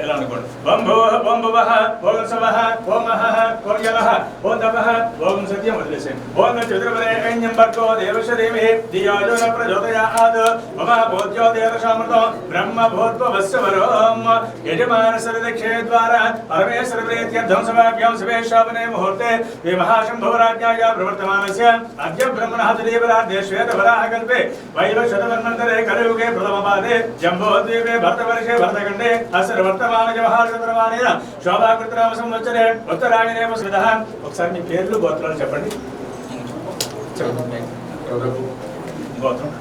ఎలా అనుకోండి. ఓం భూః ఓం భువః ఓం స్వః ఓం మహః ఓం యలః ఓం తపః ఓం సత్యం వదిలేసేయండి. ఓం చతుర్వేదం భర్గో దేవస్య ధీమహి ధియో యో న ప్రచోదయాత్ మమ భూత్యో దేవశామృతో బ్రహ్మ భూత్వస్య వరోం యజమాన సర్వదక్షే ద్వారా పరమేశ్వర ప్రీత్యర్థం సమాఖ్యం శుభేశావనే ముహూర్తే శ్రీ మహాశంభవరాజ్ఞాయ ప్రవర్తమానస్య అద్య బ్రహ్మణః దేవరాజ్ఞే శ్వేతవరాహ కల్పే వైవశతవర్మంతరే కలియుగే ప్రథమపాదే జంబోద్వీపే భరతవర్షే భరతఖండే అస్య వర్తమాన జవహారచంద్రమానేన శోభాకృతనామ సంవత్సరే ఉత్తరాయణే వసుదః. ఒకసారి మీ పేర్లు గోత్రాలు చెప్పండి. గోత్రం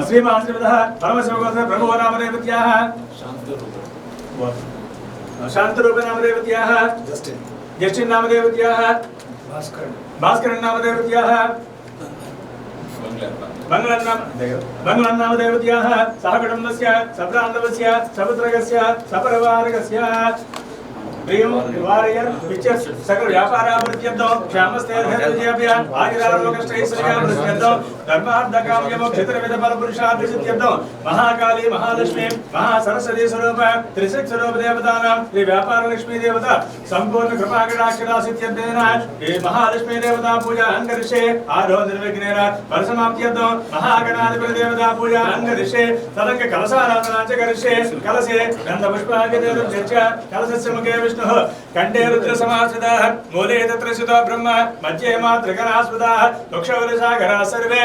శ్రీమహాశ్రీమదః పరమశివగోత్ర బ్రహ్మో నామదేవత్యాః శాంతరూప నామదేవత్యాః జస్టిన్ నామదేవత్యాః భాస్కరన్ నామదేవత్యాః మంగళన్ నామదేవత్యాః సహకుటుంబస్య సప్రాంతవస్య సపుత్రకస్య సపరివారకస్య ప్రియం వారియర్ పిక్చర్స్ సకల వ్యాపారాభివృద్ధ్యర్థం క్షేమస్థైర్యవిజయాభ్య ఆయురారోగ్యశ్రేయస్సర్యాభివృద్ధ్యర్థం ధర్మార్థకామ్యమోక్షితరవిధ ఫలపురుషాభివృద్ధ్యర్థం మహాకాళీ మహాలక్ష్మీ మహాసరస్వతీ స్వరూప త్రిశక్తి స్వరూప దేవతానాం శ్రీ వ్యాపార లక్ష్మీ దేవత సంపూర్ణ కృపాకటాక్షరాసిత్యర్థేన శ్రీ మహాలక్ష్మీ దేవతా పూజా అంగరిషే ఆరో నిర్విఘ్నేన పరిసమాప్త్యర్థం మహాగణాధిపతి దేవతా పూజా అంగరిషే తదంగ కలశారాధనా చ కరిషే కలశే గంధపుష్పాగదేవం చర్చ కలశస్య ముఖే కంఠే రుద్ర సమాశ్రితాః మూలే తత్ర సుతో బ్రహ్మ మధ్యే మాతృగణాస్పదాః వృక్షవలసాగరాः సర్వే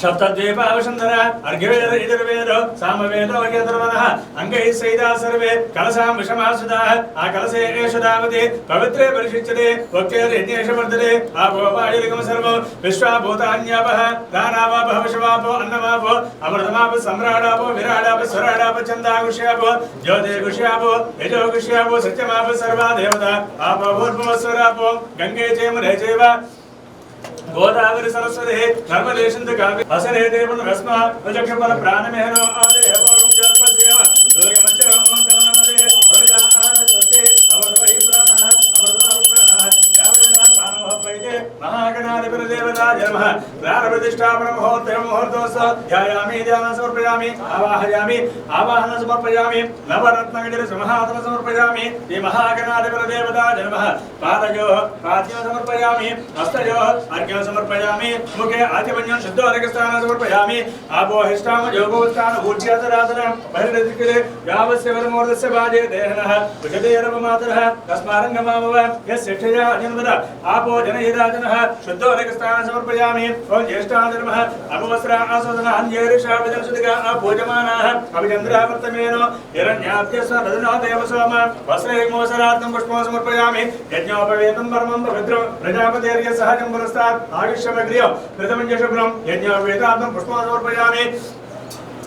సప్తద్వీపావసుందర అర్ఘ్యవేద యజుర్వేదో సామవేదో యజుర్వదః అంగైః సహితాः సర్వే కలశాం విషమాశ్రితాः ఆ కలశే ఏషు దావతి పవిత్రే పరిశుచ్యతే వక్తేర్యజ్ఞేషవర్ధతే ఆపో వాయుర్గం సర్వం విశ్వాభూతాన్యాపః దానావాపః విషవాపో అన్నవాపో అమృతమాప సమ్రాడాపో విరాడాప స్వరాడాప చందాగుష్యాపో జ్యోతిర్గుష్యాపో యజోగుష్యాపో సత్యమాప సర్వా దేవత ఆపో భూర్భువస్వరాపో గంగే చైమునే చైవ గోదావరి సరస్వతి నర్మదే సింధు కావ్య అసరే దేవన రస్మ వజక్షపర ప్రాణమేహనో ఆదే పరం జపసేవ దూరమచర ఓంతమనమదే ప్రజా సతే అవధై ప్రాణః అవధై ప్రాణః యావేన ప్రాణః పైతే మహాగణాధిపతి దేవతాయ నమః ప్రారబ్ధిష్టాపన ముహూర్తోస్ ధ్యాయామి ధ్యాన సమర్పయామి ఆవాహన సమర్పయామి నవరత్నగజ సింహాసన సమర్పయామి శ్రీ మహాగణాధిపతి దేవతాయ నమః పాదయో పాద్యం సమర్పయామి హస్తయో అర్ఘ్యం సమర్పయామి ముఖే ఆచమన్యం శుద్ధోదకస్థాన సమర్పయామి ఆపోహిష్టామ యోగోస్థాన ఊర్ధ్యాసరాసన బహిర్దిక్కిరే యావస్య వరమూర్ధస్య బాజే దేహనః ఉచదేరవమాతరః తస్మారంగమామవ యస్యక్షయా అజన్మద ఆపో జనహిరాజనః శుద్ధోదకస్థాన సమర్పయామి ఓం జ్యేష్ఠాధర్మః అపవస్త్ర ఆసోదన అంజేరిషా విదర్శుదిగా అపూజమానాః అభిచంద్రావర్తమేనో హిరణ్యాభ్యస్వ దదనో దేవసోమ వస్త్రేమోసరార్థం పుష్పం సమర్పయామి యజ్ఞోపవేతం పరమం పవిత్రం ప్రజాపతేర్య సహజం పురస్తాత్ ఆయుష్యమగ్రియం కృతమంజశుభ్రం యజ్ఞోపవేతార్థం పుష్పం సమర్పయామి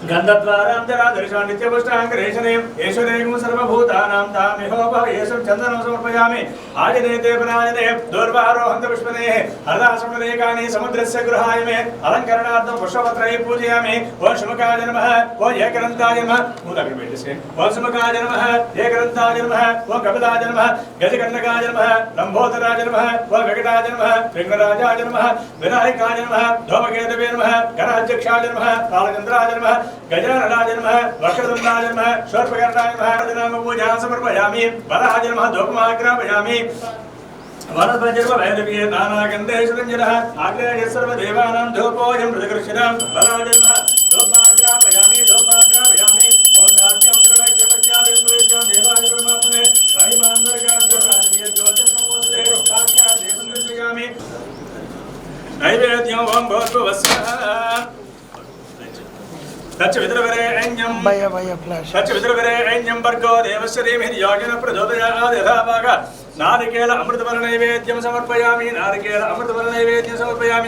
గంధద్వారాంతరా దర్శన నిత్యపుష్టాంకరేషణే ఈశ్వరేయం సర్వభూతానాం తామిహోపహ యేషం చందనం సమర్పయామి ఆజనేతే పనాయనే దూర్వారోహంత పుష్పనే హరదాసమరేకాని సముద్రస్య గృహాయ మే అలంకరణార్థం పుష్పపత్రై పూజయామి ఓం శుమకాయ నమః ఓం ఏకదంతాయ నమః మూలకి పెట్టేసి ఓం శుమకాయ నమః ఏకదంతాయ నమః ఓం కపిలాయ నమః గజకర్ణకాయ నమః లంబోదరాయ నమః ఓం వెంకటాయ నమః విఘ్నరాజాయ నమః వినాయకాయ నమః ధూమకేతవే నమః గణాధ్యక్షాయ నమః కాలచంద్రాయ నమః गजाननाय नमः वक्रतुण्डाय नमः शूर्पकर्णाय नमः नाम पूजा समर्पयामि वराहाय नमः धूपमाग्रापयामि वनस्पतिर्वैरवीय नानागन्धेषुरञ्जनः आग्नेय सर्वदेवानां धूपोऽयं प्रतिकृष्यतां वराहाय नमः धूपमाग्रापयामि ओं साध्यं सर्वैक्यमत्यादिं प्रयुज्यं देवाय परमात्मने राहिमान्वर्गाद्वराजय ज्योतिर्नमोऽस्ते साक्षात् देवं दर्शयामि नैवेद्यं ओं भूर्भुवस्सः तच्च विद्रवरेण्यं तच्च विद्रवरेण्यं भर्गो देवस्य धीमहि योगिन प्रचोदयात् यथा भागः नारिकेल अमृतफल नैवेद्यं समर्पयामि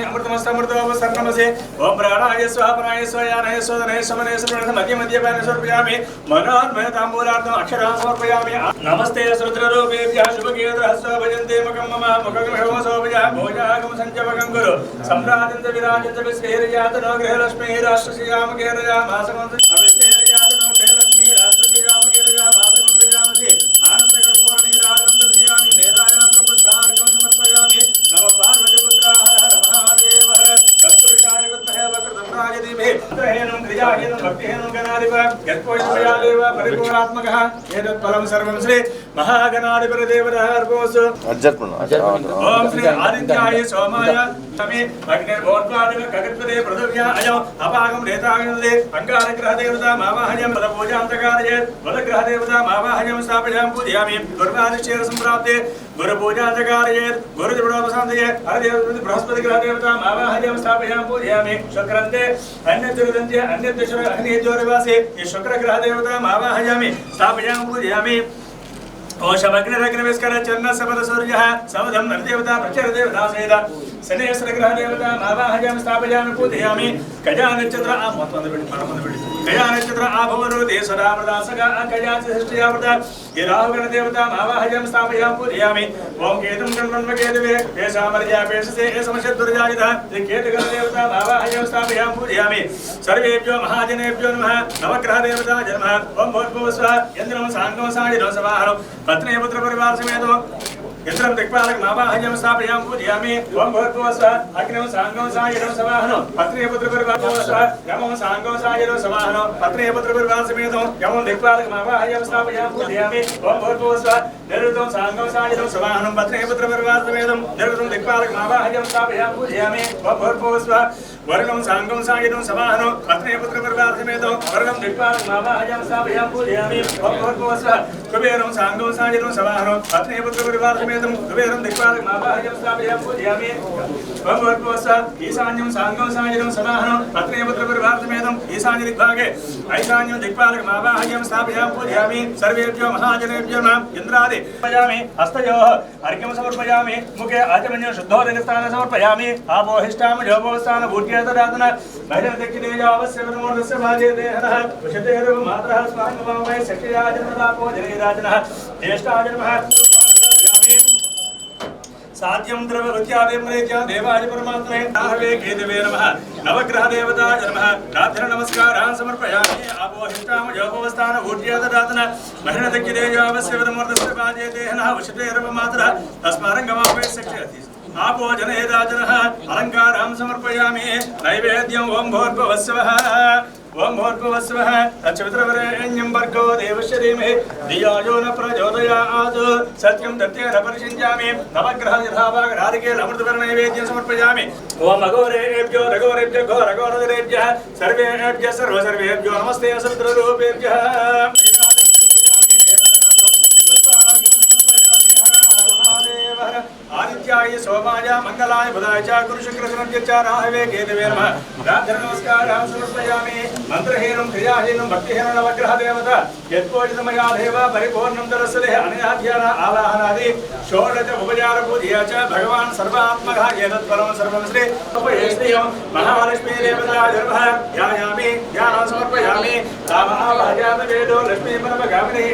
अमृतमस्तमृतोपसर्नमसे ओम प्राणाय स्वाहा प्राणाय स्वायानाय स्वदनाय समनाय समनाय मध्य मध्यपान समर्पयामि मनोन्मय ताम्बूलार्थम् अक्षरान् समर्पयामि नमस्ते रुद्ररूपेभ्यः शुभकीर्तहस्व भजन्ते मुखं मम मुखं शोभया भोजागम संजपकं गुरु सम्राजन्त विराजन्त विश्रेर्यातनो गृहलक्ष्मी राष्ट्रश्रीयामकेरया मासमं अविश्रेर्यातनो गृहलक्ष्मी राष्ट्रश्रीयामकेरया मासमं सयामसि आनन्दकर्पूरनीराजनं नेराजनं पुष्पार्घ्यं समर्पयामि नमः पार्वतीपुत्राः हर हर महादेव हर तत्पुरुषाय विद्महे वक्रतुण्डाय धीमहि हेनं क्रियाहेनं भक्तिहेनं गणाधिप यत्पुरुषया महादेव परिपूर्णात्मकः एतत् फलं सर्वं श्री महागणाधिपतिदेवताः अर्पणमस्तु। ओम श्री आदित्याय सोमाय तमे अग्निर्भोत्पादक कगत्पदे पृथिव्या अयो अपागम रेताग्निदे अंगारग्रह देवता मावाहयं पदपूजान्तकारये वदग्रह देवता मावाहयं स्थापयामि पूजयामि गुरुवादिश्चेर संप्राप्ते गुरुपूजान्तकारये गुरुदेवतावसान्दये हरदेव बृहस्पति ग्रह देवता मावाहयं स्थापयामि पूजयामि शुक्रन्ते अन्यद्युरदन्ते अन्यद्युशर अग्निज्योतिवासे ये शुक्र ग्रह देवता मावाहयामि स्थापयामि पूजयामि। ओशमग्निरग्निविस्कर चन्न सपद सूर्यः समदं नरदेवता प्रचरदेवता सहित शनेश्वर ग्रह देवता मावाहयामि स्थापयामि पूजयामि। गजा नक्षत्र गजा नक्षत्र आभवरुदे सदामृदासगा गजाच सृष्टियावृता ये राहुगण देवता मावाहयामि स्थापयामि पूजयामि। ओम केतुं गणमन्वकेतवे पेशामर्या पेशसे समशद्दुर्जायितः केतुगण देवता मावाहयामि स्थापयामि पूजयामि। सर्वेभ्यो महाजनेभ्यो नमः। नवग्रह देवता नमः। ओम भूर्भुवस्वः इन्द्रं सांगं सायिनो समाहनो पत्नी पुत्र परिवार समेत यत्रं दिक्पालक मावाहयं स्थापयामि पूजयामि। ओम भूर्भुवस्वः अग्निं सांगं सायिनो समाहनो पत्नी पुत्र परिवार समेत यमं सांगं सायिनो समाहनो पत्नी पुत्र परिवार समेत यमं दिक्पालक मावाहयं स्थापयामि पूजयामि। ओम भूर्भुवस्वः निर्वृतं सांगं सायिनो समाहनो पत्नी पुत्र परिवार समेत निर्वृतं दिक्पालक मावाहयं स्थापयामि पूजयामि। ओम भूर्भुवस्वः वर्गं सांगं सायिनो समाहनो पत्नी पुत्र परिवार समेत वर्गं दिक्पालक मावाहयं स्थापयामि पूजयामि। ओम भूर्भुवस्वः कुबेरं सांगं सायिनो समाहनो पत्नी पुत्र परिवार समेत कुबेरं दिक्पालक मावाहयं स्थापयामि पूजयामि। ओम भूर्भुवस्वः ईशान्यं सांगं सायिनो समाहनो पत्नी पुत्र परिवार समेत ईशान्य दिग्भागे ऐशान्यं दिक्पालक मावाहयं स्थापयामि पूजयामि। सर्वेभ्यो महाजनेभ्यो नमः। इंद्रादि समर्पयामि। हस्तयोः अर्घ्यं समर्पयामि। मुखे आचमन्यं शुद्धोदकस्थानं समर्पयामि। आपोहिष्टाम जोपोस्थान भूत्यातराधना महिरदक्षिणेयावस्य वनमोदस्य भाजे देहनः वशतेरव मातरः स्वाङ्गमामय शक्तिराजनदापो जनेराजनः ज्येष्ठाजनमः साध्यं द्रववत्यादेवरेत्या देवाय परमात्मने नाहवे केतवे नमः। नवग्रह देवताय नमः। रात्रि नमस्कारान् समर्पयामि। आपोहिष्टाम जोपोस्थान भूत्यातराधना महिरदक्षिणेयावस्य वनमोदस्य भाजे देहनः वशतेरव मातरः तस्मारङ्गमामय शक्तिराजनः आपो जनेराजनः अलङ्कारं समर्पयामि। नैवेद्यं ओम भूर्भुवस्वः ओम भूर्भुवस्वः तच्चवितुर्वरेण्यं भर्गो देवस्य धीमहि धियो यो न प्रचोदयात् सत्यं दत्तेन परिषिञ्चामि। नवग्रहयथाभागराधिके अमृतवर्णनैवेद्यं समर्पयामि। ओम अघोरेभ्यो रघोरेभ्यो घोरघोरधरेभ्यः सर्वेभ्यः सर्वेभ्यो नमस्ते असरुद्ररूपेभ्यः। आदित्याय सोमाय मंगलाय बुधाय च गुरु शुक्र शनिभ्य च राहवे केतवे नमः। रात्रि नमस्कारान् समर्पयामि। मंत्रहीनं क्रियाहीनं भक्तिहीनं नवग्रह देवता यत्पूजितमया देव परिपूर्णं दर्शने अनया ध्यान आवाहनादि षोडश उपचार पूजया च भगवान् सर्वात्मकः एतत् फलं सर्वं श्री उपयेष्टियं महालक्ष्मी देवता नमः। ध्यायामि ध्यानं समर्पयामि। रामावाहयात वेदो लक्ष्मी परमगामिनी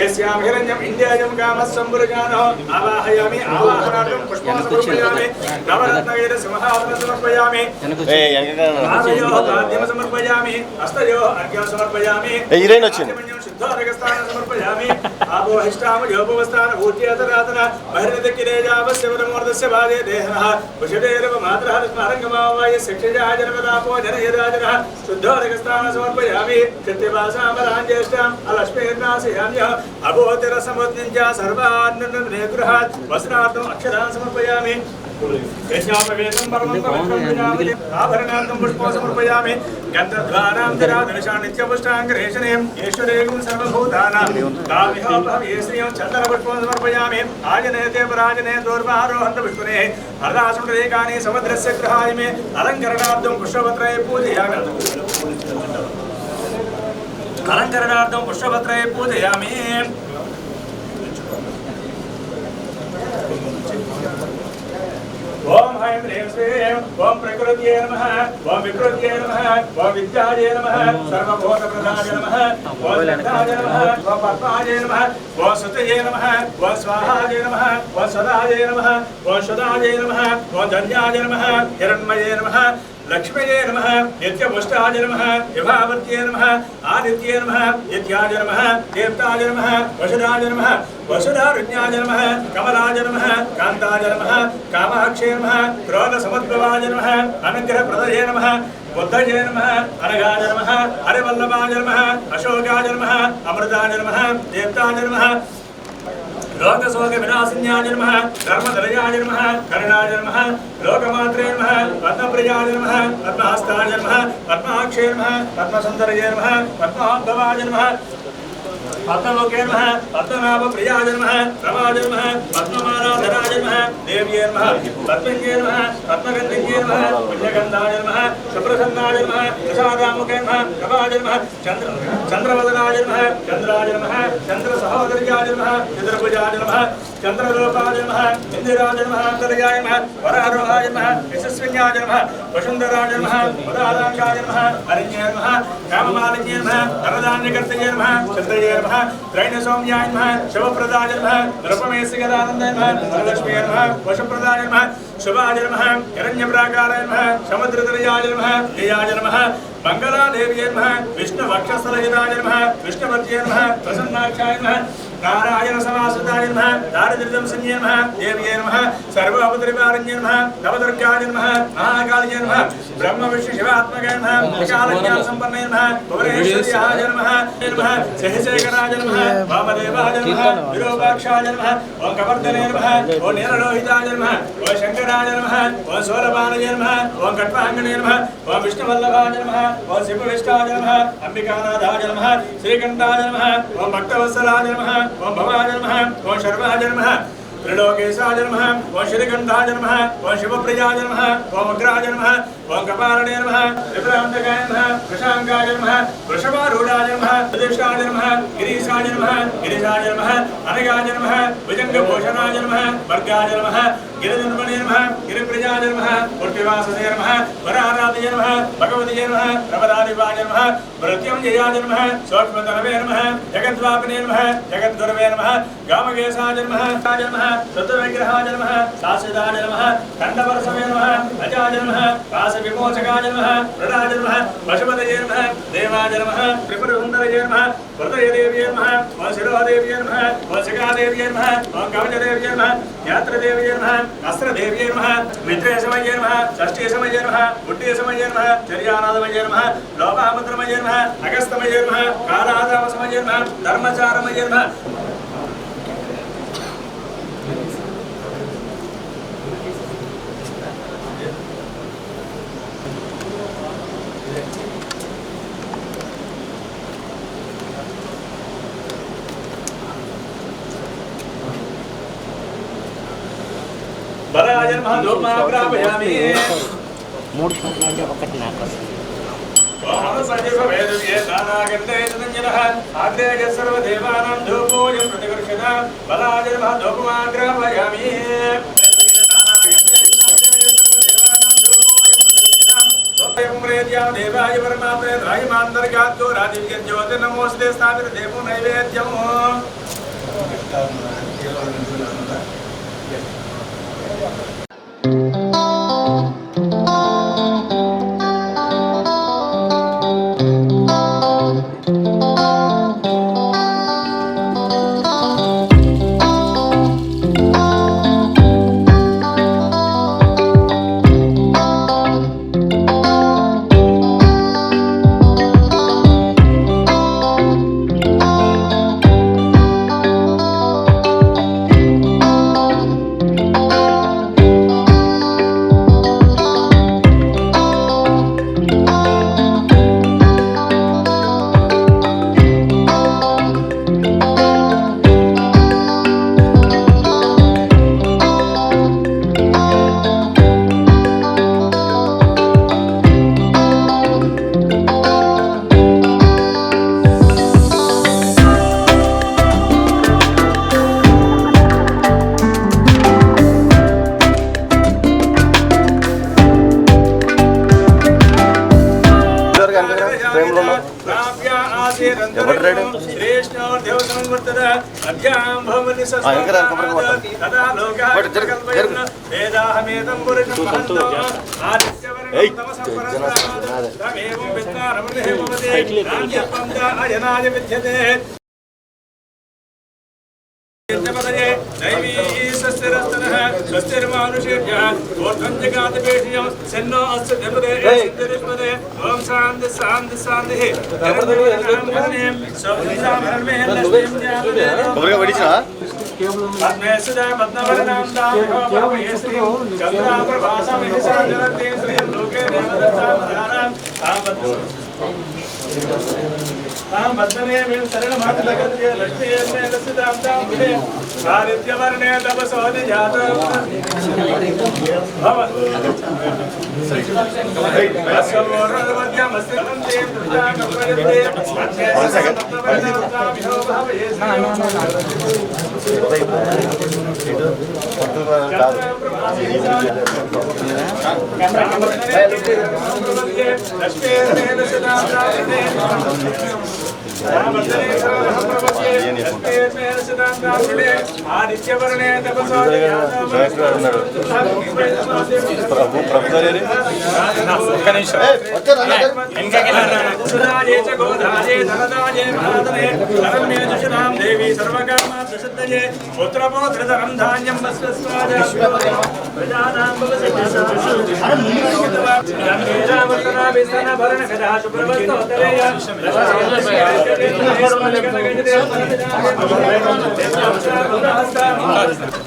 यस्यां हिरण्यं इन्द्रियं कामः सम्पूर्णानो आवाहयामि। आवाहनार्थं पुष्पं समर्पयामि। नवरत्नगैर सिंहासनं समर्पयामि। आदयोः समर्पयामि। हस्तयोः अर्घ्यं समर्पयामि। शुद्धोदकस्थानं समर्पयामि। आपोहिष्टाम जोपोस्थान भूत्यातराधना महिरदक्षिणेयावस्य वनमोदस्य भाजे देहनः वशतेरव मातरः स्मारङ्गमावाय शिक्षया जनपदापो जनयराजनः शुद्धोदकस्थानं समर्पयामि। कृत्यवासामराञ्ज्येष्ठाम् अलक्ष्मीर्नाशयाम्यः अभोतिरसमुद्दिञ्च सर्वान्नगृहात् वस्त्रार्थम् अक्षरान् समर्पयामि। यज्ञोपवेतं परमं पवित्रं विनामि आभरणार्थं पुष्पं समर्पयामि। गन्धद्वारां जराधनिशां नित्यपुष्टाङ्गरेशनीं ईश्वरेगुं सर्वभूतानां कामिहोपहवीश्रियं चन्दनपुष्पं समर्पयामि। आजने ते पराजने दोर्वारोहन्त पुष्पने हरदासुरेकानि समुद्रस्य गृहाय मे अलङ्करणार्थं पुष्पपत्रये पूजयामि। अलङ्करणार्थं पुष्पपत्रये पूजयामि। ओम ऐं ह्रीं श्रीं ओम प्रकृत्यै नमः। ओम विकृत्यै नमः। ओम विद्यायै नमः। सर्वभूतप्रदाय नमः। ओम लब्धाय नमः। ओम पद्माय नमः। ओम सुतये नमः। ओम स्वाहाय नमः। ओम सदाय नमः। ओम शुदाय नमः। ओम धन्याय नमः। हिरण्मये नमः। लक्ष्मीये नमः। नित्यपुष्टाय नमः। विभावर्त्यै नमः। आदित्ये नमः। नित्याय नमः। देवताय नमः। वसुधाय नमः। वसुधारुण्याय नमः। कमलाय नमः। कान्ताय नमः। कामाक्षये नमः। क्रोधसमुद्भवाय नमः। अनुग्रहप्रदये नमः। बुद्धये नमः अनगाय नमः हरिवल्लभाय नमः अशोकाय नमः अमृताय नमः देवताय नमः लोकशोक विनाशिन्याय नमः धर्मधरयाय नमः करुणाय नमः लोकमात्रे नमः पद्मप्रियाय नमः पद्महस्ताय नमः पद्माक्षे नमः पद्मसुन्दरये नमः पद्मोद्भवाय नमः पद्ममुखे नमः पद्मनाभप्रियाय नमः रमाय नमः पद्ममालाधराय नमः देव्ये नमः पद्मज्ञे नमः पद्मगन्धज्ञे नमः पुण्यगन्धाय नमः सुप्रसन्नाय नमः प्रसादामुखे नमः प्रभाय नमः चन्द्रवदनाय नमः चन्द्राय नमः चन्द्रसहोदर्याय नमः चन्द्रभुजाय नमः चन्द्ररूपाय नमः इन्दिराय नमः अन्तर्याय नमः वरारोहाय नमः यशस्विन्याय नमः वसुन्धराय नमः उदालङ्काय नमः अरण्ये नमः काममालिन्ये नमः धनधान्यकर्तये नमः चन्द्रये नमः त्रैणसौम्याय नमः शिवप्रदाय नमः नृपमेशगदानन्दाय नमः वरलक्ष्म्यै नमः वशप्रदाय नमः शुभाय नमः हिरण्यप्राकाराय नमः समुद्रतनयाय नमः जयाय नमः मंगलादेव्यै नमः विष्णुवक्षस्थलहिताय नमः विष्णुपत्यै नमः प्रसन्नाक्षाय नमः नारायण समाश्रिताय नमः दारिद्र्यदंशन्ये नमः देव्यै नमः सर्वोपद्रवारण्ये नमः नवदुर्गाय नमः महाकाल्यै नमः ब्रह्म विष्णु शिवात्मकाय नमः विशालज्ञानसम्पन्नाय नमः भुवनेश्वर्याय नमः सहस्रेकराय नमः वामदेवाय नमः विरूपाक्षाय नमः ओं कवर्धने नमः ओं नीललोहिताय नमः ओं शंकराय नमः ओं शूलपाणये नमः ओं कट्वाङ्गने नमः ओं विष्णुवल्लभाय नमः ओं शिवविष्टाय नमः अंबिकानाथाय नमः श्रीकण्ठाय नमः ओं भक्तवत्सलाय नमः ओं भवाय नमः ओं शर्वाय नमः त्रिलोकेशाय नमः ओं श्रीकण्ठाय नमः ओं शिवप्रियाय नमः ओं उग्राय नमः ओं कपालने नमः त्रिपुरान्तकाय नमः वृषाङ्गाय नमः वृषभारूढाय नमः प्रदिशाय नमः गिरीशाय नमः गिरिशाय नमः अनगाय नमः भुजङ्गभूषणाय नमः वर्गाय नमः गिरिजन्मने नमः गिरिप्रियाय नमः मूर्तिवाससे नमः वराराधये नमः भगवतीये नमः प्रपदादिवाय नमः मृत्युञ्जयाय नमः सूक्ष्मतनवे नमः जगद्वापिने नमः जगद्गुरवे नमः गामकेशाय नमः तत्त्वविग्रहाय नमः शाश्वताय नमः खण्डवर्षवे नमः अजाय नमः पाशविमोचकाय नमः प्रदाय नमः पशुपतये नमः देवाय नमः त्रिपुरसुन्दरये नमः वरदयदेव्ये नमः ओं शिरोदेव्ये नमः ओं शिखादेव्ये नमः ओं कवचदेव्ये नमः यात्रदेव्ये नमः अस्त्रदेव्ये नमः मित्रेशमये नमः षष्ठीशमये नमः बुड्ढीशमये नमः चर्यानाथमये नमः लोपामुद्रमये नमः अगस्तमये नमः कालादामसमये नमः धर्मचारमये नमः बलाय नमः धूमाग्रापयामि मूड संख्या ఒకటి నాకు ओम सजीववेदव्ये नानागन्धे तदञ्जनः आग्नेय सर्वदेवानां धूपोऽयं प्रतिवर्षदा बलाय नमः धूमाग्रापयामि देवाय परमात्मने रायमान्तर्गाद्यो रादिव्य ज्योतिर्नमोऽस्ते स्थापित देवो नैवेद्यम् यज्ञपदये दैवी स्वस्तिरस्तनः स्वस्तिर्मानुषेभ्यः ऊर्ध्वं जगातपेषियं सेन्नो अस्य देवदे सिद्धिरिष्पदे ॐ शान्ति शान्ति शान्तिः पद्मे सुधा पद्मवर्णां दामो भवयश्रीं चन्द्राप्रभासमिहिषा जलतीं श्रीं लोके देवदत्तां तां बद्धने में शरणमार्गगत्य लक्ष्मीर्मे दस्तां तां विदे सारित्यवर्णे तपसोदि जातं भव अस्वरोर्वद्यमस्ते दुर्जाकप्रयते पद्मेशतत्त्ववर्णां आदित्यवर्णे देवी सर्वकामार्थसिद्धये पुत्रपौत्रधरं धान्यं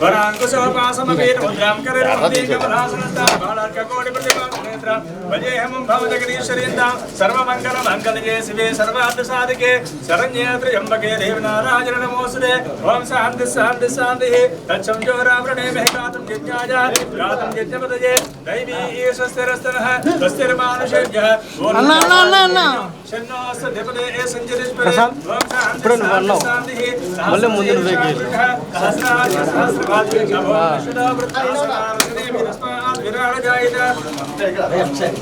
वराङ्कुशोपासमवीरमुद्रां करेणुदीकमलासनस्तां वजेहमं भवजगदीश्वरीन्दां सर्वमङ्गलमङ्गलये शिवे सर्वार्थसाधिके शरण्ये त्र्यम्बके देवि नारायण नमोऽस्तुते ॐ शान्ति शान्ति शान्तिः तच्छंजोरावृणे महि गातुं यज्ञाय गातुं यज्ञपदये दैवी स्वस्तिरस्तनः स्वस्तिर्मानुषेभ्यः शन्नोऽस्तु देवदे सञ्जरिष्पदे ॐ शान्ति शान्तिः मल्ले ముందు सहस्राज सहस्रपादे नमो विष्णुवृत्तासनारसने विरस्मात् विराजयित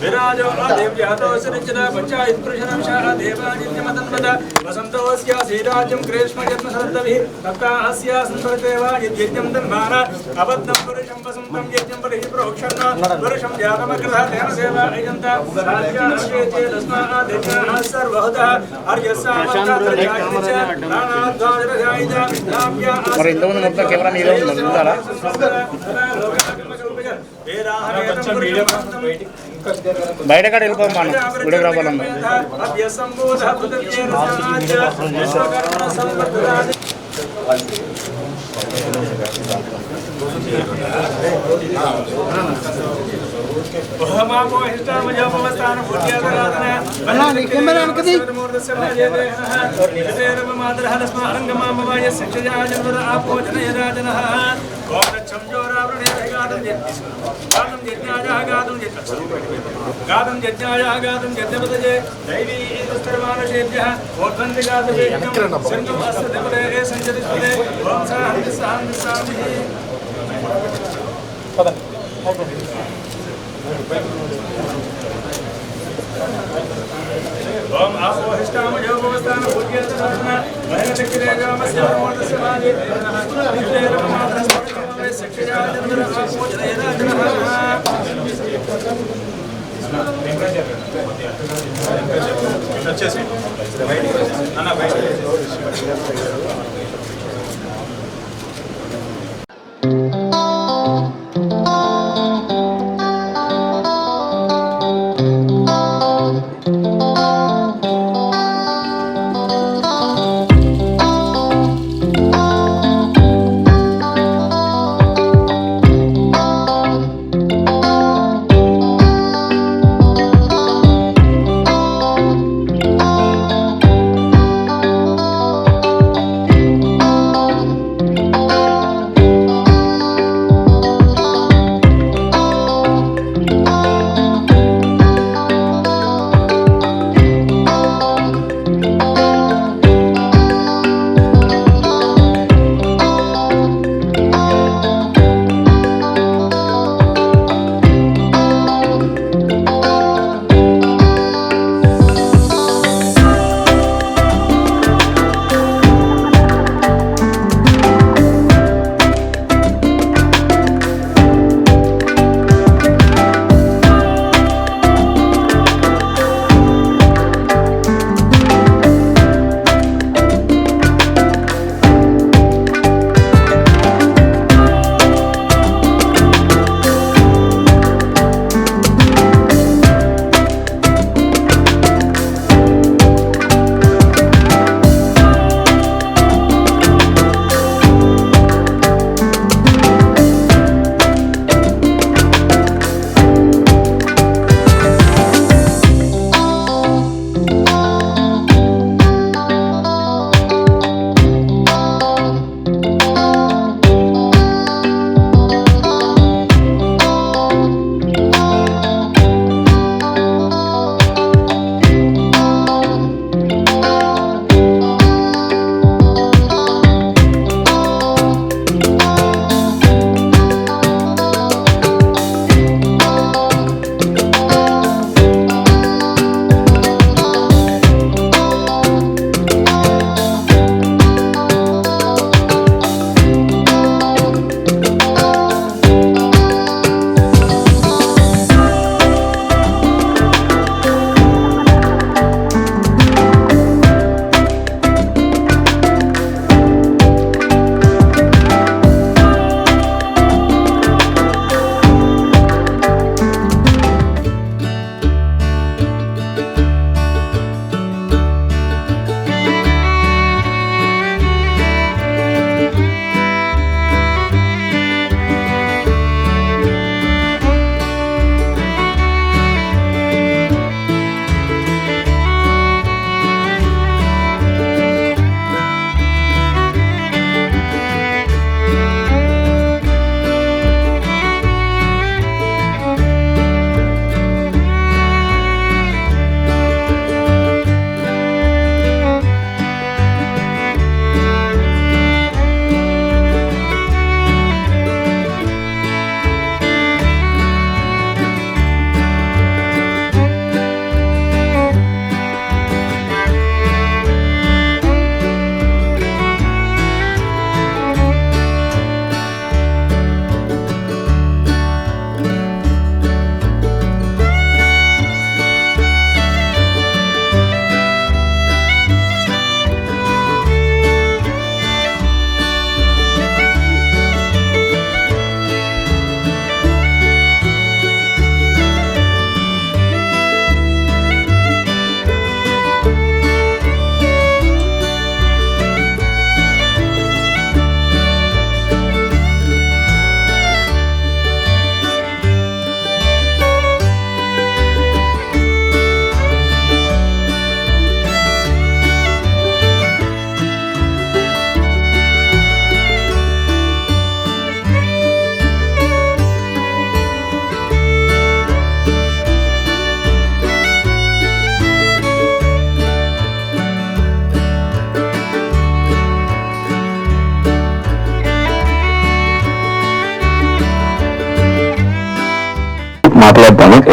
विराजो देव्यातो सरिचित पंचायत्पुरुषनंशः देवादित्यमतन्वत वसन्तोऽस्य श्रीराज्यं ग्रीष्मजन्मशरद्भिः तत्तास्य संस्मृतेव यज्ञं तन्मान अबद्धं पुरुषं वसन्तं यज्ञं परिः प्रोक्षन् पुरुषं जातमकृतः तेन सेवा अयन्त राज्यान्वेते तस्मात् यज्ञः सर्वहतः अर्यस्सामन्तात्रयायिच नानाद्वादरजायिच नाम्या మరి ఇంతకుముందు మొత్తం కెమెరా నీలో ఉందా బయట కాడ వెళ్ళిపోమా వీడియోగ్రాఫర్ गातुं यज्ञाय गातुं यज्ञपदये दैवी सर्वानुषेभ्यः ऊर्ध्वन्ति गातुं सिन्धुम् अस्य देवदे सञ्चरिष्पदे ॐ शान्ति शान्ति शान्तिः ओम आपोहिष्टामयो भवस्तान पूज्यतनात्मा वहनचक्रे गामस्य प्रमोदस्य मागे तेरमात्रस्य शिक्षया जन्मर आपोजनेन जनः వచ్చేసి అన్న బయట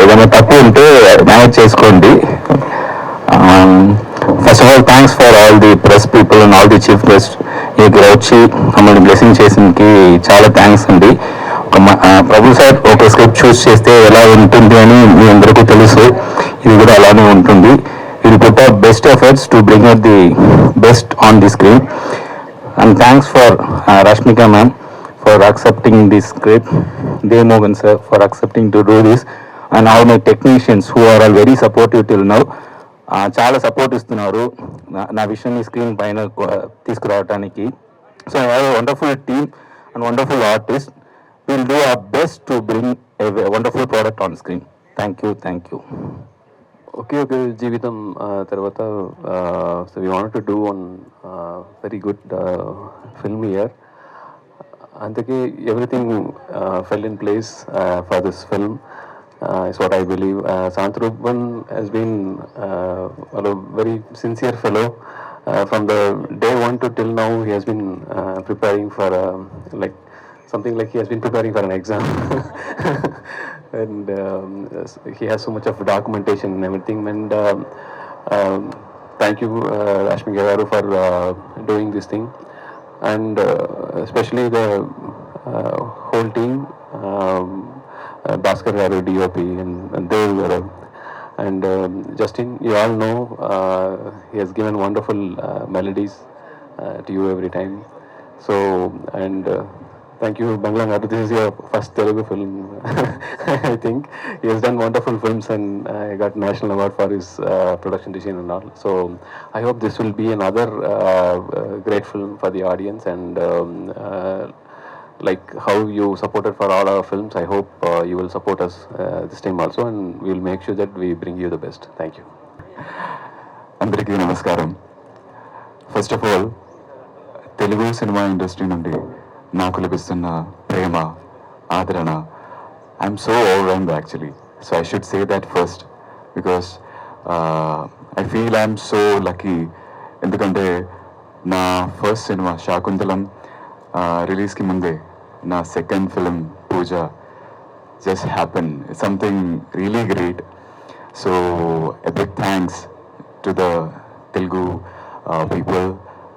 ఏదైనా తప్పు ఉంటే మేనేజ్ చేసుకోండి. First of all thanks for all the press people and all the chief guest ఇక్కడ వచ్చి మమ్మల్ని బ్లెస్సింగ్ చేసినకి చాలా థ్యాంక్స్ అండి. ప్రభు సార్ ఒక స్క్రిప్ట్ చూస్ చేస్తే ఎలా ఉంటుంది అని మీ అందరికీ తెలుసు, ఇది కూడా అలానే ఉంటుంది. Will put out best efforts to bring out the best on the screen. And thanks for Rashmika ma'am for accepting this script, Dev Mogan sir for accepting to do this, and all my technicians who are all very supportive till now. చాలా support ఇస్తున్నారు నా విషయాన్ని screen పైన తీసుకురావడానికి. So I have a wonderful team and wonderful artist. Will do our best to bring a wonderful product on screen. Thank you. Okay జీవితం తర్వాత so we want to do one very good film year. అందుకే everything fell in place for this film is what I believe. Shantharuban has been a very sincere fellow. From the day one to till now, he has been preparing for like something like he has been preparing for an exam. And he has so much of documentation and everything. And thank you, Rashmika garu, for doing this thing. And especially the whole team. Bhaskar garu, DOP, and Dev garu, and Justin, you all know he has given wonderful melodies to you every time. So, and thank you, Bangla garu. This is your first Telugu film. I think he has done wonderful films and got national award for his production design and all. So I hope this will be another great film for the audience, and like how you supported for all our films, I hope you will support us this time also, and we will make sure that we bring you the best. Thank you. అందరికీ నమస్కారం. First of all Telugu cinema industry నుండి నాకు లభిస్తున్న ప్రేమ, ఆదరణ, I'm so overwhelmed actually. So I should say that first, because I feel I'm so lucky. ఎందుకంటే నా first cinema Shaakuntalam రిలీజ్కి ముందే నా సెకండ్ ఫిలిం పూజ just happened. It's something really great. So a big thanks to the Telugu people.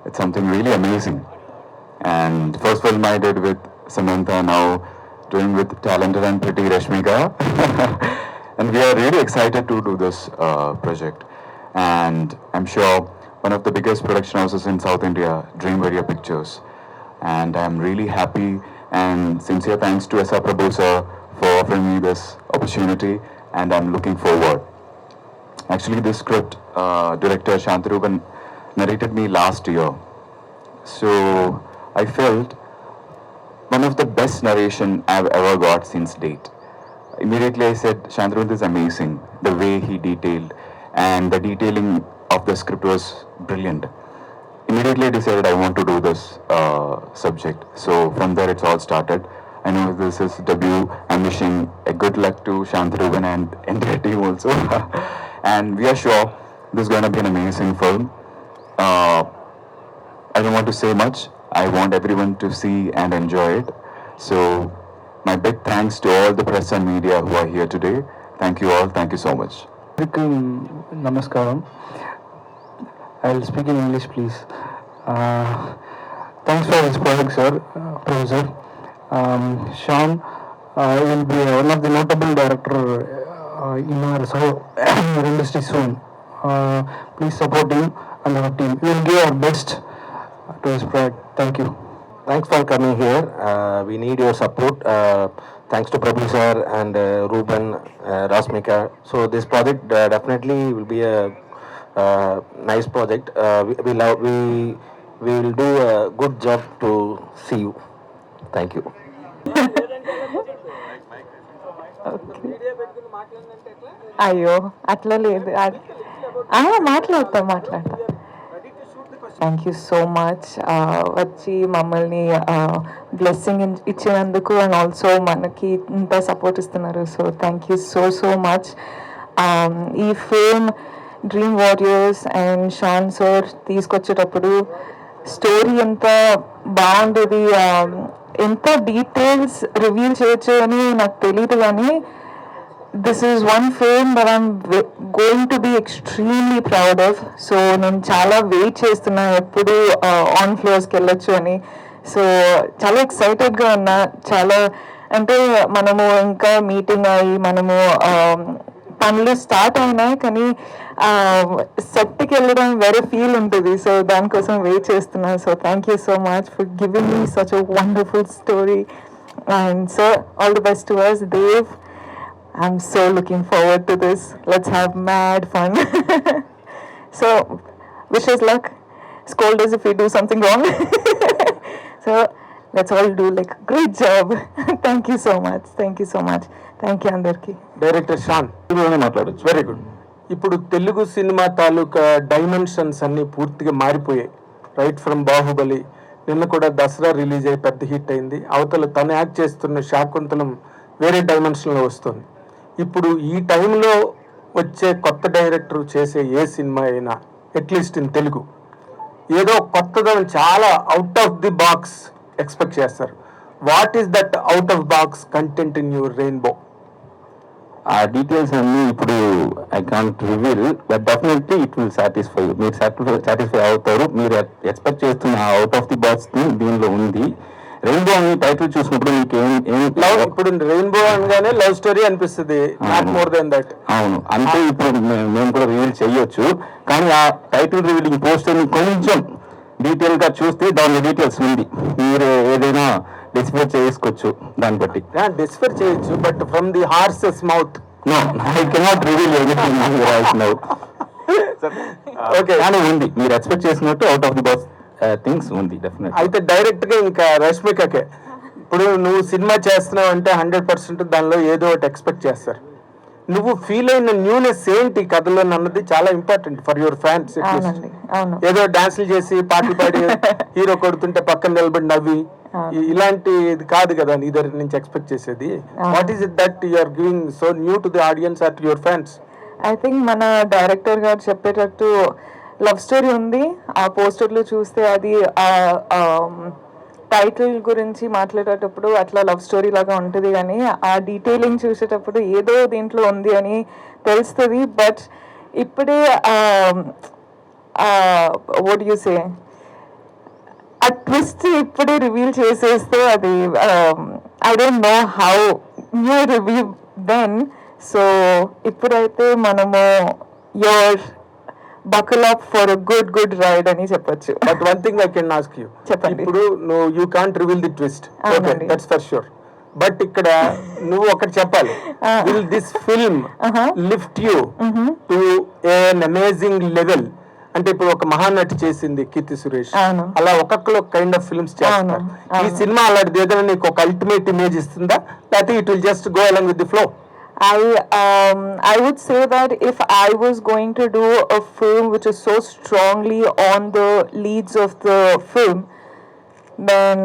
It's something really amazing. And first film I did with Samantha, now doing with talented and pretty Rashmika. And we are really excited to do this project. And I'm sure one of the biggest production houses in South India, Dream Warrior Pictures. And I'm really happy, and sincere thanks to S.R. Prabhu sir for offering me this opportunity, and I'm looking forward. Actually, this script, director Shantharuban narrated me last year. So I felt one of the best narration I've ever got since date. Immediately I said, Shantharuban is amazing. The way he detailed, and the detailing of the script was brilliant. Immediately I decided I want to do this subject. So from there it's all started. I know this is debut. I'm wishing a good luck to Shantharuban and entire team also. And we are sure this is going to be an amazing film. I don't want to say much. I want everyone to see and enjoy it. So my big thanks to all the press and media who are here today. Thank you all. Thank you so much. Namaskaram. I'll speak in English, please. Thanks for this project, sir, Professor. Sean will be one of the notable director in our industry soon. Please support him and our team. We will give our best to this project. Thank you. Thanks for coming here. We need your support. Thanks to Prabhu sir and Ruben, Rashmika. So this project definitely will be a nice project. We will do a good job to see you. Thank you. అయ్యో అట్లా లేదు, మాట్లాడతా. Thank you so much వచ్చి మమ్మల్ని blessing ఇచ్చినందుకు, and also మనకి ఇంత support ఇస్తున్నారు. So thank you so much. ఈ film dream warriors and Shan sir తీసుకొచ్చేటప్పుడు స్టోరీ ఎంత బాగుండేది, ఎంత డీటెయిల్స్ రివీల్ చేయొచ్చు అని నాకు తెలియదు, కానీ this is one film that I'm going to be extremely proud of. So నేను చాలా వెయిట్ చేస్తున్నా ఎప్పుడు ఆన్ ఫ్లోర్స్కి వెళ్ళొచ్చు అని. సో చాలా ఎక్సైటెడ్గా ఉన్నా. చాలా అంటే మనము ఇంకా మీటింగ్ అయ్యి మనము పనులు స్టార్ట్ అయినాయి, కానీ సెట్కి వెళ్ళడం వేరే ఫీల్ ఉంటుంది. సో దానికోసం వెయిట్ చేస్తున్నా. So thank you so much for giving me such a wonderful story. And sir, all the best to us, Dave. I'm so looking forward to this. Let's have mad fun. So, wish us luck. Scold us if we do something wrong. So, let's all do like great job. Thank you so much. Thank you so much. Thank you Andarki. Director Shan మాట్లాడచ్చు. Very good. ఇప్పుడు Telugu cinema తాలూకా dimensions అన్నీ పూర్తిగా మారిపోయాయి. Right from Baahubali, నిన్న కూడా Dasara release అయ్యి పెద్ద hit అయింది. అవతల తను యాక్ట్ చేస్తున్న శాకుంతలం వేరే డైమెన్షన్లో వస్తుంది. ఇప్పుడు ఈ టైంలో వచ్చే కొత్త డైరెక్టర్ చేసే ఏ సినిమా అయినా అట్లీస్ట్ ఇన్ తెలుగు ఏదో కొత్తదని చాలా out of the box expect చేస్తారు. What is that out of box content in your rainbow? ఆ డీటెయిల్స్ అన్ని ఇప్పుడు I can't reveal, but definitely it will satisfy. మీరు సాటిస్ఫై అవుతారు. మీరు ఎక్స్పెక్ట్ చేస్తున్న అవుట్ ఆఫ్ ది బాక్స్ దీనిలో ఉంది. రెయిన్బో అని టైటిల్ చూసినప్పుడు మీకు లవ్, ఇప్పుడు రెయిన్బో అనగానే లవ్ స్టోరీ అనిపిస్తుంది, నాట్ మోర్ దెన్ దట్. అవును, అంటే ఇప్పుడు మేము కూడా రివీల్ చేయొచ్చు, కానీ ఆ టైటిల్ రివీలింగ్ పోస్టర్ కొంచెం డీటెయిల్ గా చూస్తే దాని డీటెయిల్స్ ఉంది. మీరు ఏదైనా డిస్ఫర్ చేసుకోవచ్చు దాన్ని బట్టి. డిస్ఫర్ చేయొచ్చు, but from the horse's mouth no, I cannot reveal anything right now. Okay, కానీ ఉంది మీరు ఎక్స్పెక్ట్ చేసినట్టు out of the box things ఉంది డెఫినెట్. అయితే డైరెక్ట్ గా ఇంకా రష్మికకే, ఇప్పుడు నువ్వు సినిమా చేస్తున్నావు అంటే 100% దానిలో ఏదో ఒకటి ఎక్స్పెక్ట్ చేస్తారు. నువ్వు ఫీల్ అయిన న్యూనెస్ ఏంటి కథలో అన్నది చాలా ఇంపార్టెంట్ ఫర్ యువర్ ఫ్యాన్స్. ఏదో డాన్సులు చేసి పాటలు పాడి హీరో కొడుతుంటే పక్కన నిలబడి నవ్వి ఇలాంటి ఇది కాదు కదా నీ దగ్గర నుంచి ఎక్స్పెక్ట్ చేసేది. What is it that you are giving so new to the audience or to your fans? I think మన డైరెక్టర్ గారు చెప్పేటట్టు లవ్ స్టోరీ ఉంది. ఆ పోస్టర్లో చూస్తే అది టైటిల్ గురించి మాట్లాడేటప్పుడు అట్లా లవ్ స్టోరీ లాగా ఉంటుంది, కానీ ఆ డీటెయిలింగ్ చూసేటప్పుడు ఏదో దీంట్లో ఉంది అని తెలుస్తుంది. బట్ ఇప్పుడే వాట్ యు సే, ఆ ట్విస్ట్ ఇప్పుడే రివీల్ చేసేస్తే అది I don't know how new review then. So ఇప్పుడైతే మనము your buckle up for a good ride అని చెప్పొచ్చు. But one thing I can ask you, చెప్పండి. ఇప్పుడు you can't reveal the twist, okay, that's for sure. But ఇక్కడ నువ్వు ఒకటి చెప్పాలి, will this film lift you to an amazing level? అంటే ఇప్పుడు ఒక మహానటి చేసింది కీర్తి సురేష్, అలా ఒక్కొక్కరు కైండ్ ఆఫ్ ఫిల్మ్స్ చేస్తున్నారు. ఈ సినిమా అలాంటిది ఏదైనా నీకు ఒక అల్టిమేట్ ఇమేజ్ ఇస్తుందా, లేకపోతే it will just go along with the flow? I would say that if I was going to do a film which is so strongly on the leads of the film, then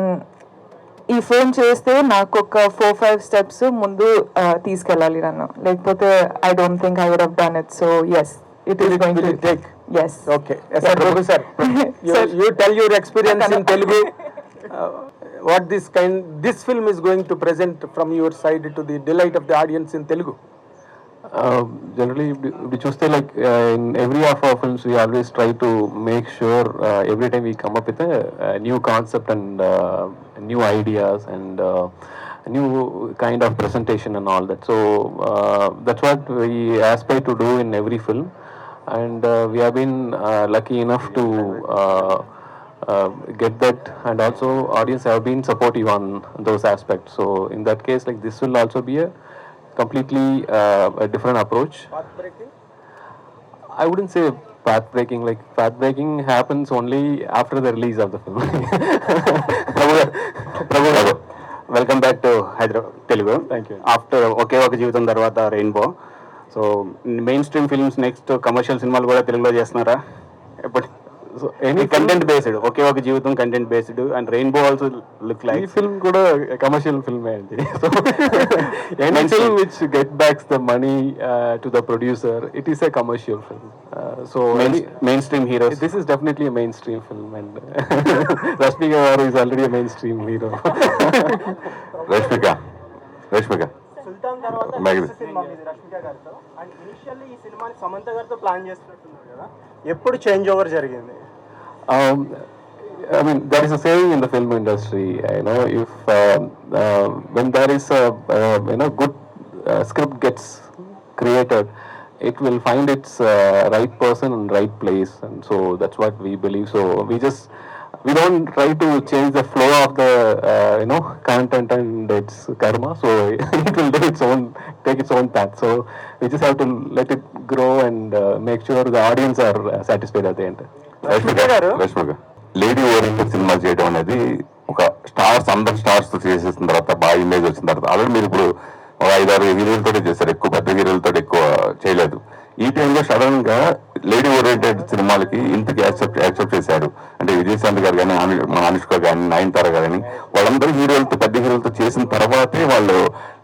ఈ film చేస్తే నాకు ఒక 4-5 steps ముందు తీసుకెళ్ళాలి నన్ను, లేకపోతే I don't think I would have done it. So yes, it is going to take. Yes. Okay. Yes, sir. Sir, you tell your experience in Telugu. What this film is going to present from your side to the delight of the audience in Telugu? Generally, we choose like in every of our films, we always try to make sure every time we come up with a new concept and new ideas and a new kind of presentation and all that. So that's what we aspire to do in every film, and we have been lucky enough to get that, and also audience have been supportive on those aspects. So in that case, like this will also be a completely a different approach. Path breaking? I wouldn't say path breaking. Like path breaking happens only after the release of the film. Prabhu, welcome back to Hyderabad Telugu. Thank you. After ఒకే ఒక జీవితం తర్వాత rainbow, so main stream films next commercial సినిమాలు కూడా తెలుగులో చేస్తున్నారా? ఎప్పటి So any content based, ఒకే ఒక జీవితం content based, and rainbow also look like ఈ ఫిల్మ్ కూడా కమర్షియల్ ఫిల్మ్ అండి. So any film which get backs the money to the producer, it is a commercial film. So main stream heroes, this is definitely a mainstream film, and Rashmika Garu is already a mainstream hero. Rashmika Sultan తర్వాత సినిమా మీది రష్మిక గారితో, and initially ఈ సినిమాని సమంత గారితో plan చేస్తున్నట్టున్నారు కదా, ఎప్పుడు change over జరిగింది? I mean, there is a saying in the film industry, if when there is a good script gets created, it will find its right person and right place, and so that's what we believe. So we don't try to change the flow of the content and its karma, so it will do take its own path. So we just have to let it grow and make sure the audience are satisfied at the end. Rashmika lady oriented cinema చేయడం అనేది ఒక అందరు stars చేసేసిన తర్వాత బాగా image వచ్చిన తర్వాత already మీరు ఇప్పుడు ఒక 5-6 హీరోలతో చేశారు, ఎక్కువ పెద్ద హీరోలతో ఎక్కువ చేయలేదు. ఈ టైంలో సడన్ గా లేడీ ఓరియంటెడ్ సినిమాలకి ఇంతకి యాక్సెప్ట్ చేశారు అంటే విజయశాంతి గారు కానీ, మన అనుష్క కానీ, నయనతార కానీ, వాళ్ళందరూ పెద్ద హీరోలతో చేసిన తర్వాతే వాళ్ళు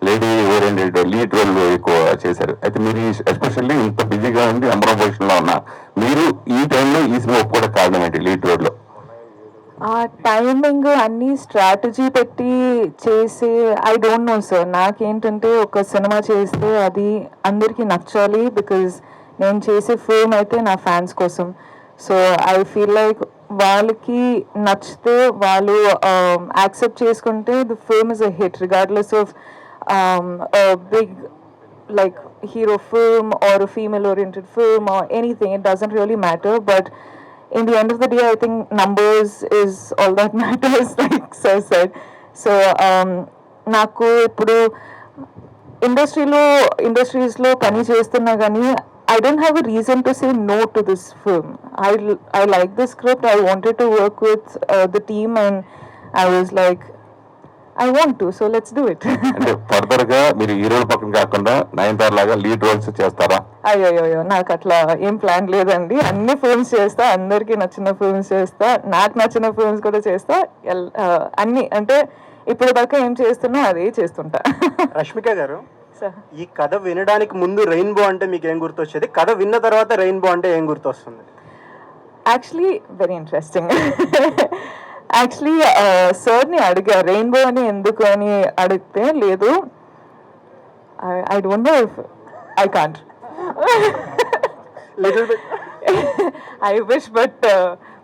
లేడీ ఓరియంటెడ్ లీడ్ రోల్ ఎక్కువ చేశారు. అయితే మీరు ఎస్పెషల్లీ ఇంత బిజీగా ఉండి నెంబర్ ఆఫ్ పొజిషన్ లో ఉన్నా మీరు ఈ టైంలో ఈ సినిమా ఒప్పుకోవడం కారణం ఏంటి? లీడ్ రోల్ లో ఆ టైమింగ్ అన్ని స్ట్రాటజీ పెట్టి చేసే ఐ డోంట్ నో సార్. నాకేంటంటే ఒక సినిమా చేస్తే అది అందరికీ నచ్చాలి, బికాజ్ నేను చేసే ఫిల్మ్ అయితే నా ఫ్యాన్స్ కోసం. సో ఐ ఫీల్ లైక్ వాళ్ళకి నచ్చితే వాళ్ళు యాక్సెప్ట్ చేసుకుంటే the film is a hit regardless of big like hero film or a female oriented film or anything. It doesn't really matter, but in the end of the day I think numbers is all that matters, like sir said. So నాకు ఇప్పుడు ఇండస్ట్రీస్లో పని చేస్తున్నా కానీ I don't have a reason to say no to this film. I like the script. I wanted to work with the team and I was like I want to, so let's do it. అంటే further గా మీరు హీరోల పక్కన కాకుండా నయనతార లాగా lead roles చేస్తారా? అయ్యో నాకు అట్లా ఏం ప్లాన్ లేదండి. అన్ని ఫిల్మ్స్ చేస్తా, అందరికి నచ్చిన ఫిల్మ్స్ చేస్తా, నాకు నచ్చిన ఫిల్మ్స్ కూడా చేస్తా. అన్ని అంటే ఇప్పుడు దాకా ఏం చేస్తున్నా అదే చేస్తుంటా. రష్మిక గారు, ఈ కథ వినడానికి ముందు రెయిన్బో అంటే మీకు ఏం గుర్తొచ్చేది? కథ విన్న తర్వాత రెయిన్బో అంటే ఏం గుర్తొస్తుంది? Actually very interesting. యాక్చువల్లీ సార్ని అడిగా రెయిన్బో అని ఎందుకు అని అడిగితే లేదు, I don't no if I can't, I wish, but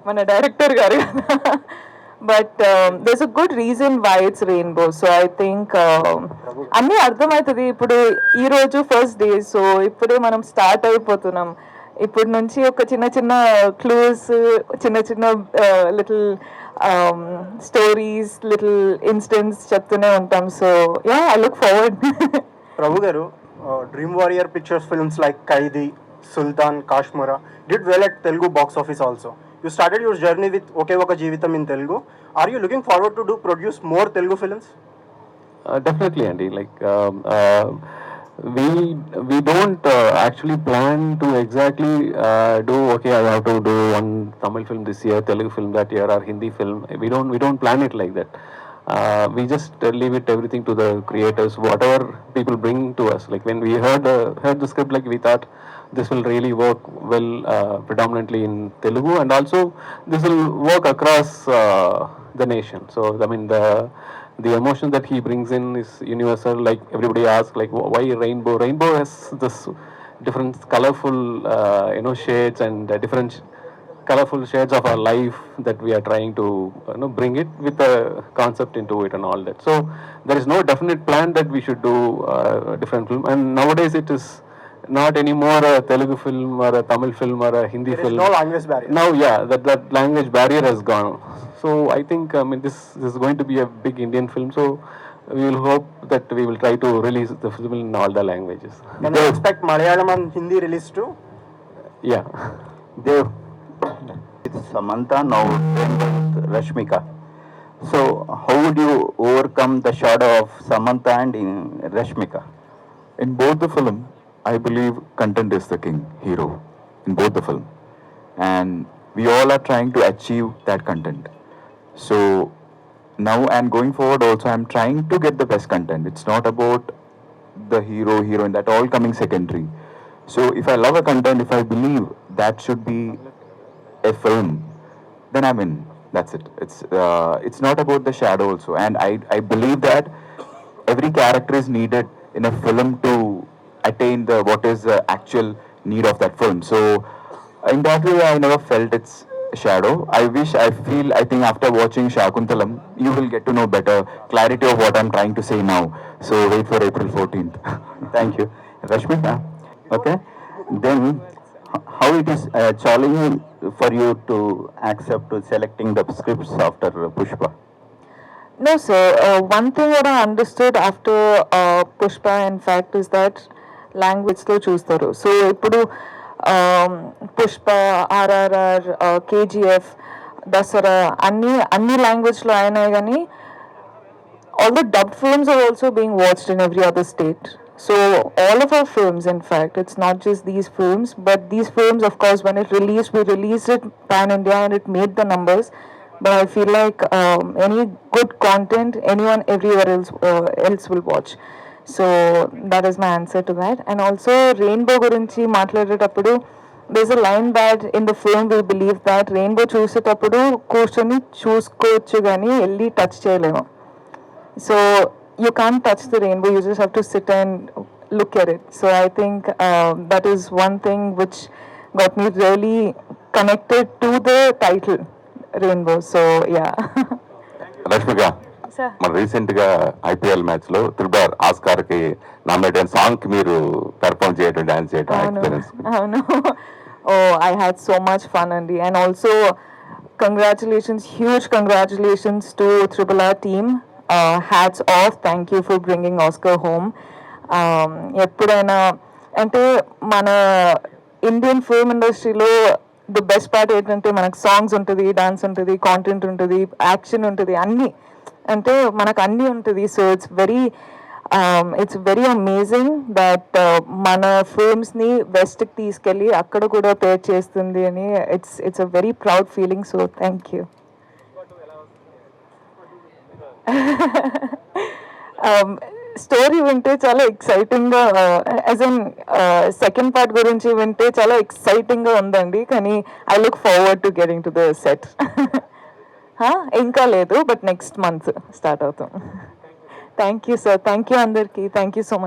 మన డైరెక్టర్ గారు కదా, but there's a good reason why it's rainbow. So I think అన్నీ అర్థమవుతుంది. ఇప్పుడు ఈరోజు ఫస్ట్ డే, సో ఇప్పుడే మనం స్టార్ట్ అయిపోతున్నాం. ఇప్పటి నుంచి ఒక చిన్న క్లూస్, చిన్న లిటిల్ స్టోరీస్, లిటిల్ ఇన్సిడెంట్స్ చెప్తూనే ఉంటాం. So ya, I look forward. Prabhu garu, dream warrior pictures films like Khaidi, Sultan, Kashmira did well at Telugu box office also. You started your journey with Oke Oka Jeevitam in Telugu. Are you looking forward to produce more Telugu films? Definitely, Andy. Like we don't actually plan to exactly do I have to do one Tamil film this year, Telugu film that year, or Hindi film. We don't plan it like that. We just leave it everything to the creators, whatever people bring to us. Like when we heard the script, like we thought this will really work well predominantly in Telugu, and also this will work across the nation. So I mean the emotion that he brings in is universal. Like everybody asks, like why rainbow has this different colorful shades and different colorful shades of our life that we are trying to bring it with a concept into it and all that. So there is no definite plan that we should do a different film, and nowadays it is not anymore a Telugu film or a Tamil film or a Hindi film. There is no language barrier. Now, yeah, that language barrier has gone. So I think this is going to be a big Indian film. So we will hope that we will try to release the film in all the languages. Can you expect Malayalam and Hindi release too? Yeah. Dev, it's Samantha, now Rashmika. So how would you overcome the shadow of Samantha and Rashmika? In both the film, I believe content is the king, hero, in both the film. And we all are trying to achieve that content. So now and going forward also, I'm trying to get the best content. It's not about the hero, heroine, that all coming secondary. So if I love a content, if I believe that should be a film, then I'm in. That's it. It's not about the shadow also. And I believe that every character is needed in a film to attain the what is the actual need of that film. So in that way, I never felt its shadow. I think after watching Shakuntalam, you will get to know better clarity of what I'm trying to say now. So wait for April 14th. Thank you. Rashmika, okay. Then, how it is challenging for you to accept to selecting the scripts after Pushpa? No, sir. One thing what I understood after Pushpa, in fact, is that language లో చూస్తారు. So ఇప్పుడు Pushpa, RRR, KGF, Dasara అన్ని లాంగ్వేజ్లో అయినాయి కానీ all the dubbed films are also being watched in every other state. So all of our films, in fact, it's not just these films, but these films, of course, when it released, we released it pan-India and it made the numbers. But I feel like any good content, anyone everywhere else will watch. So that is my answer to that. And also Rainbow గురించి మాట్లాడేటప్పుడు there's a line that in the film we believe that rainbow చూసేటప్పుడు కూర్చొని చూసుకోవచ్చు కానీ వెళ్ళి touch చేయలేము. So you can't touch the rainbow, you just have to sit and look at it. So I think that is one thing which got me really connected to the title, Rainbow. So yeah. Rashmika, మన recent గా IPL match లో triple Oscar కి nominate అయిన song కి మీరు perform చేయడం, dance చేయడం experience? అవును. Oh, I had so much fun, Andy. And also congratulations, huge congratulations to Triple R team. Hats off, thank you for bringing Oscar home. ఎప్పుడైనా అంటే మన ఇండియన్ ఫిల్మ్ ఇండస్ట్రీలో ది బెస్ట్ పార్ట్ ఏంటంటే మనకు songs ఉంటుంది, dance ఉంటుంది, content ఉంటుంది, action ఉంటుంది, అన్నీ అంటే మనకు అన్నీ ఉంటుంది. So it's very amazing that మన ఫిల్మ్స్ని వెస్ట్కి తీసుకెళ్ళి అక్కడ కూడా పేర్ చేస్తుంది అని it's a very proud feeling. So thank you. Story వింటే చాలా ఎక్సైటింగ్గా, యాజ్ అన్ సెకండ్ పార్ట్ గురించి వింటే చాలా ఎక్సైటింగ్గా ఉందండి. కానీ I look forward to getting to the set. ఇంకా లేదు, బట్ నెక్స్ట్ మంత్ స్టార్ట్ అవుతాం. Thank you sir, thank you అందరికీ, థ్యాంక్ యూ సో మచ్.